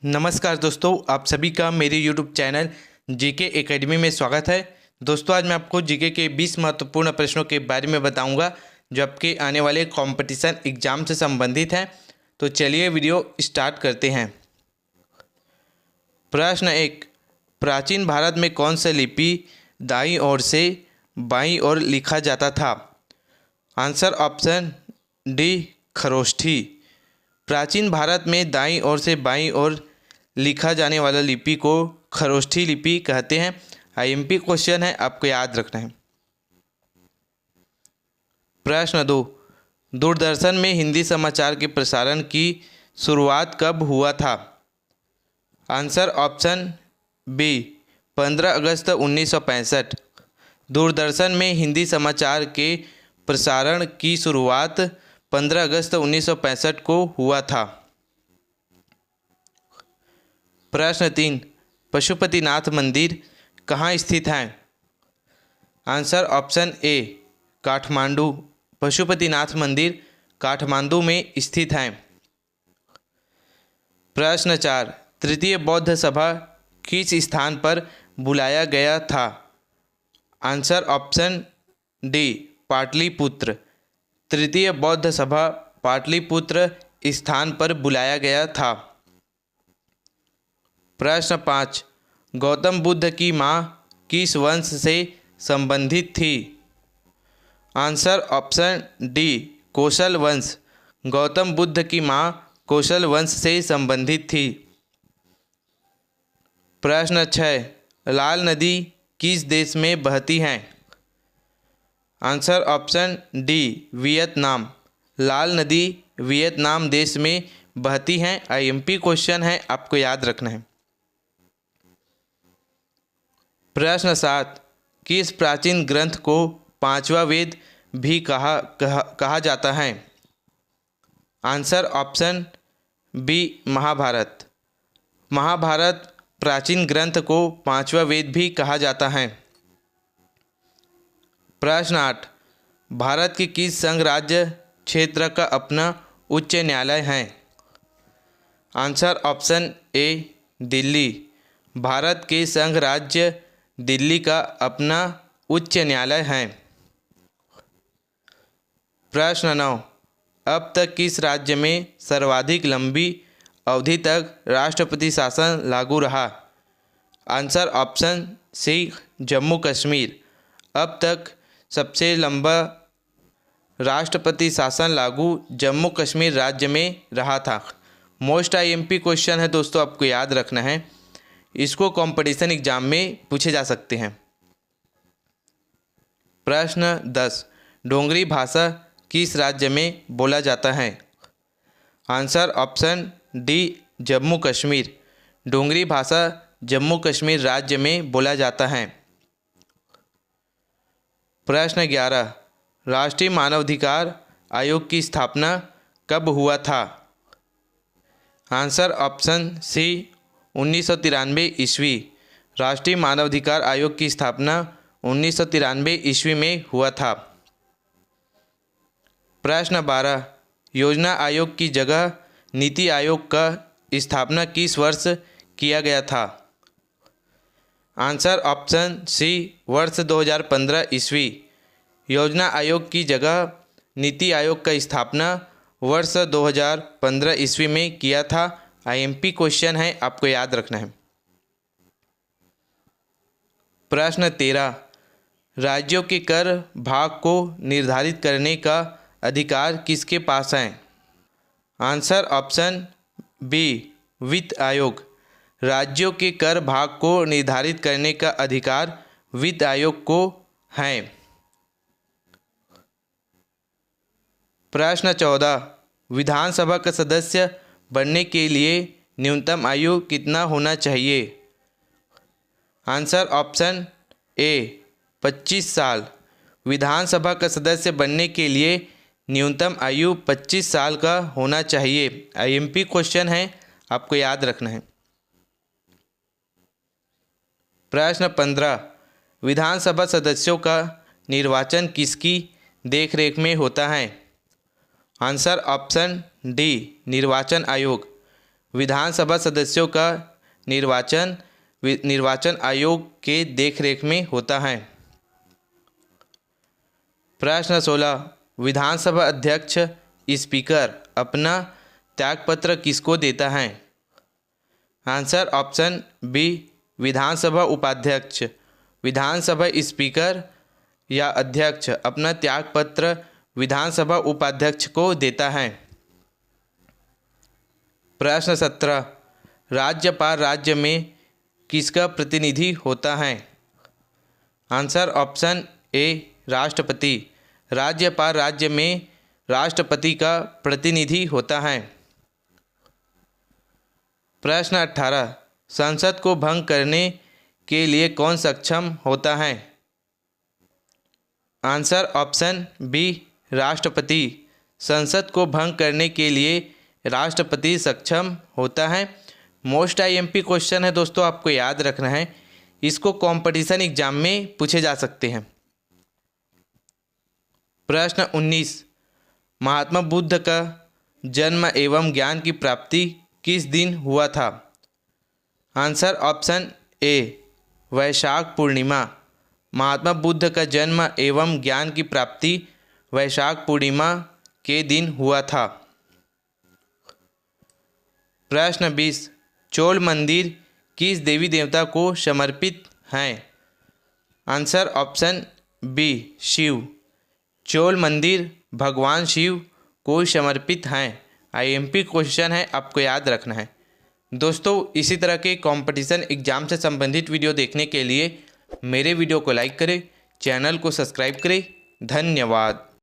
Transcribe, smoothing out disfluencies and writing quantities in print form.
नमस्कार दोस्तों, आप सभी का मेरे YouTube चैनल जीके एकेडमी में स्वागत है। दोस्तों, आज मैं आपको जीके के 20 महत्वपूर्ण प्रश्नों के बारे में बताऊंगा जो आपके आने वाले कंपटीशन एग्जाम से संबंधित हैं। तो चलिए वीडियो स्टार्ट करते हैं। प्रश्न 1, प्राचीन भारत में कौन सा लिपि दाईं ओर से बाईं ओर लिखा जाता था? Answer option D, Kharosthi. प्राचीन भारत में दाईं ओर से बाईं ओर लिखा जाने वाला लिपि को खरोष्ठी लिपि कहते हैं। आईएमपी क्वेश्चन है, आपको याद रखना है। प्रश्न 2, दूरदर्शन में हिंदी समाचार के प्रसारण की शुरुआत कब हुआ था? आंसर ऑप्शन बी, 15 अगस्त 1965। दूरदर्शन में हिंदी समाचार के प्रसारण की शुरुआत 15 अगस्त 1965 को हुआ था। प्रश्न 3, पशुपतिनाथ मंदिर कहाँ स्थित है? Answer option A, Kathmandu. Pashupatinath मंदिर काठमांडू में स्थित है। प्रश्न 4, तृतीय बौद्ध सभा किस स्थान पर बुलाया गया था? Answer option D, Pataliputra. तृतीय बौद्ध सभा पाटलिपुत्र स्थान पर बुलाया गया था। प्रश्न 5, गौतम बुद्ध की माँ किस वंश से संबंधित थी? आंसर ऑप्शन डी, कौशल वंश। गौतम बुद्ध की माँ कौशल वंश से संबंधित थी। प्रश्न 6, लाल नदी किस देश में बहती है? Answer option D, Vietnam. लाल नदी वियतनाम देश में बहती है। आईएमपी क्वेश्चन है, आपको याद रखना है। प्रश्न 7, किस प्राचीन ग्रंथ को पांचवा वेद भी कहा जाता है? Answer option B, Mahabharat. Mahabharat प्राचीन ग्रंथ को पांचवा वेद भी कहा जाता है। प्रश्न 8, भारत के किस संघ राज्य क्षेत्र का अपना उच्च न्यायालय है? Answer option A, Delhi. Bharat के संघ राज्य दिल्ली का अपना उच्च न्यायालय है। प्रश्न 9, अब तक किस राज्य में सर्वाधिक लंबी अवधि तक राष्ट्रपति शासन लागू रहा? Answer option C, Jammu Kashmir. अब तक सबसे लंबा राष्ट्रपति शासन लागू जम्मू कश्मीर राज्य में रहा था। मोस्ट आईएमपी क्वेश्चन है दोस्तों, आपको याद रखना है। इसको कंपटीशन एग्जाम में पूछे जा सकते हैं। प्रश्न 10, डोगरी भाषा किस राज्य में बोला जाता है? Answer option D, Jammu Kashmir. Dogri भाषा जम्मू कश्मीर राज्य में बोला जाता है। प्रश्न 11, राष्ट्रीय मानवाधिकार आयोग की स्थापना कब हुआ था? आंसर ऑप्शन सी, 1993 ईस्वी। राष्ट्रीय मानवाधिकार आयोग की स्थापना 1993 ईस्वी में हुआ था। प्रश्न 12, योजना आयोग की जगह नीति आयोग का स्थापना किस वर्ष किया गया था? आंसर ऑप्शन सी, वर्ष 2015 ईस्वी। योजना आयोग की जगह नीति आयोग का स्थापना वर्ष 2015 ईस्वी में किया था। आईएमपी क्वेश्चन है, आपको याद रखना है। प्रश्न 13, राज्यों के कर भाग को निर्धारित करने का अधिकार किसके पास है? आंसर ऑप्शन बी, वित्त आयोग। राज्यों के कर भाग को निर्धारित करने का अधिकार वित्त आयोग को है। प्रश्न 14, विधानसभा का सदस्य बनने के लिए न्यूनतम आयु कितना होना चाहिए? आंसर ऑप्शन ए, 25 साल। विधानसभा का सदस्य बनने के लिए न्यूनतम आयु 25 साल का होना चाहिए। आईएमपी क्वेश्चन है, आपको याद रखना है। प्रश्न 15, विधानसभा सदस्यों का निर्वाचन किसकी देखरेख में होता है? आंसर ऑप्शन डी, निर्वाचन आयोग। विधानसभा सदस्यों का निर्वाचन आयोग के देखरेख में होता है। प्रश्न 16, विधानसभा अध्यक्ष स्पीकर अपना त्यागपत्र किसको देता है? आंसर ऑप्शन बी, विधानसभा उपाध्यक्ष। विधानसभा स्पीकर या अध्यक्ष अपना त्यागपत्र विधानसभा उपाध्यक्ष को देता है। प्रश्न 17, राज्यपाल राज्य में किसका प्रतिनिधि होता है? आंसर ऑप्शन ए, राष्ट्रपति। राज्यपाल राज्य में राष्ट्रपति का प्रतिनिधि होता है। प्रश्न 18, संसद को भंग करने के लिए कौन सक्षम होता है? आंसर ऑप्शन बी, राष्ट्रपति। संसद को भंग करने के लिए राष्ट्रपति सक्षम होता है। मोस्ट आईएमपी क्वेश्चन है दोस्तों, आपको याद रखना है, इसको कंपटीशन एग्जाम में पूछे जा सकते हैं। प्रश्न 19, महात्मा बुद्ध का जन्म एवं ज्ञान की प्राप्ति किस दिन हुआ था? Answer option A, Vaishakh Purnima. Mahatma Buddha का जन्म एवं ज्ञान की प्राप्ति वैशाख पूर्णिमा के दिन हुआ था। प्रश्न 20, चोल मंदिर किस देवी देवता को समर्पित हैं? Answer option B, Shiva. Chola मंदिर भगवान शिव को समर्पित हैं। आईएमपी क्वेश्चन है, आपको याद रखना है। दोस्तों, इसी तरह के कंपटीशन एग्जाम से संबंधित वीडियो देखने के लिए मेरे वीडियो को लाइक करें, चैनल को सब्सक्राइब करें। धन्यवाद।